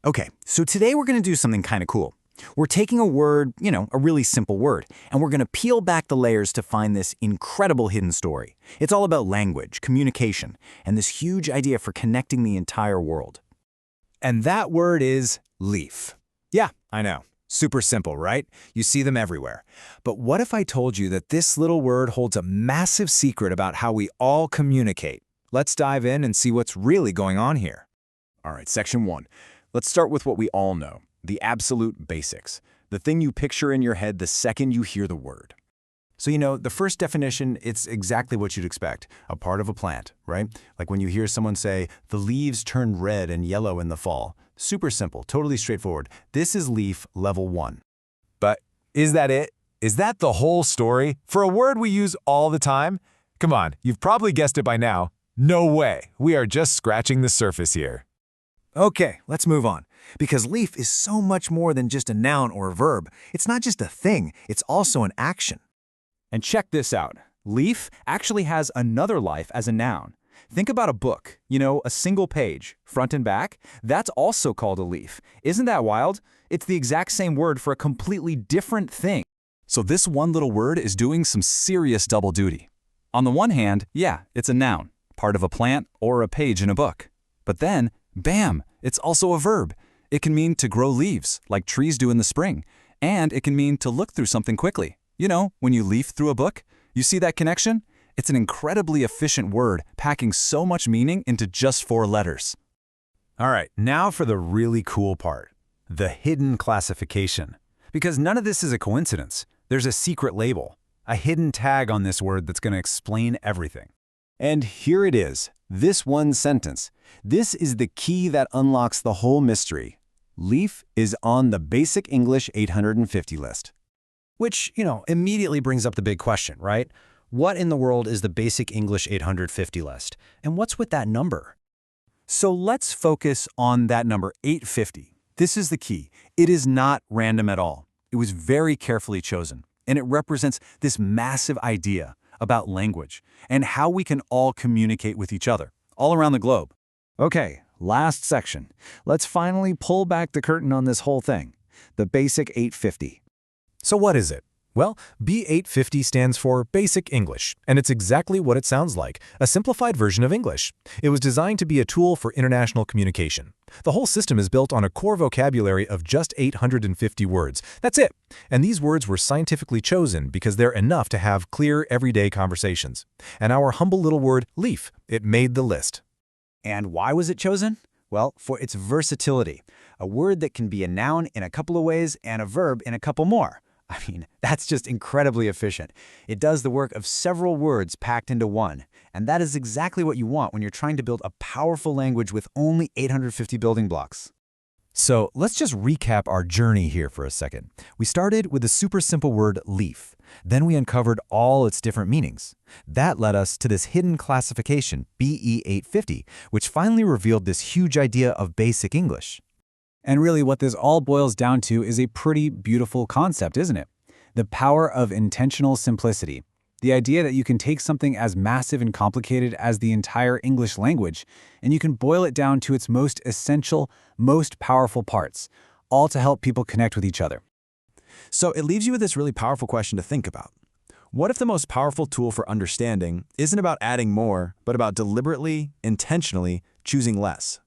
Okay, so today we're going to do something kind of cool. We're taking a word, a really simple word, and we're going to peel back the layers to find this incredible hidden story. It's all about language, communication, and this huge idea for connecting the entire world. And that word is leaf. Yeah, I know. Super simple, right? You see them everywhere. But what if I told you that this little word holds a massive secret about how we all communicate? Let's dive in and see what's really going on here. All right, section 1. Let's start with what we all know, the absolute basics, the thing you picture in your head the second you hear the word. So, the first definition, it's exactly what you'd expect, a part of a plant, right? Like when you hear someone say, the leaves turn red and yellow in the fall. Super simple, totally straightforward. This is leaf level 1. But is that it? Is that the whole story? For a word we use all the time? Come on, you've probably guessed it by now. No way. We are just scratching the surface here. Okay, let's move on. Because leaf is so much more than just a noun or a verb. It's not just a thing, it's also an action. And check this out. Leaf actually has another life as a noun. Think about a book, a single page, front and back. That's also called a leaf. Isn't that wild? It's the exact same word for a completely different thing. So this one little word is doing some serious double duty. On the one hand, yeah, it's a noun, part of a plant or a page in a book. But then, bam, it's also a verb. It can mean to grow leaves, like trees do in the spring. And it can mean to look through something quickly. When you leaf through a book, you see that connection? It's an incredibly efficient word, packing so much meaning into just 4 letters. All right, now for the really cool part, the hidden classification. Because none of this is a coincidence. There's a secret label, a hidden tag on this word that's going to explain everything. And here it is, this one sentence. This is the key that unlocks the whole mystery. Leaf is on the Basic English 850 list. Which, immediately brings up the big question, right? What in the world is the Basic English 850 list? And what's with that number? So let's focus on that number 850. This is the key. It is not random at all. It was very carefully chosen, and it represents this massive idea about language and how we can all communicate with each other, all around the globe. Okay, last section. Let's finally pull back the curtain on this whole thing, the Basic 850. So what is it? Well, B850 stands for Basic English, and it's exactly what it sounds like, a simplified version of English. It was designed to be a tool for international communication. The whole system is built on a core vocabulary of just 850 words. That's it. And these words were scientifically chosen because they're enough to have clear, everyday conversations. And our humble little word, leaf, it made the list. And why was it chosen? Well, for its versatility. A word that can be a noun in a couple of ways and a verb in a couple more. That's just incredibly efficient. It does the work of several words packed into one. And that is exactly what you want when you're trying to build a powerful language with only 850 building blocks. So let's just recap our journey here for a second. We started with the super simple word leaf. Then we uncovered all its different meanings. That led us to this hidden classification, BE850, which finally revealed this huge idea of basic English. And really what this all boils down to is a pretty beautiful concept, isn't it? The power of intentional simplicity. The idea that you can take something as massive and complicated as the entire English language, and you can boil it down to its most essential, most powerful parts, all to help people connect with each other. So it leaves you with this really powerful question to think about. What if the most powerful tool for understanding isn't about adding more, but about deliberately, intentionally choosing less?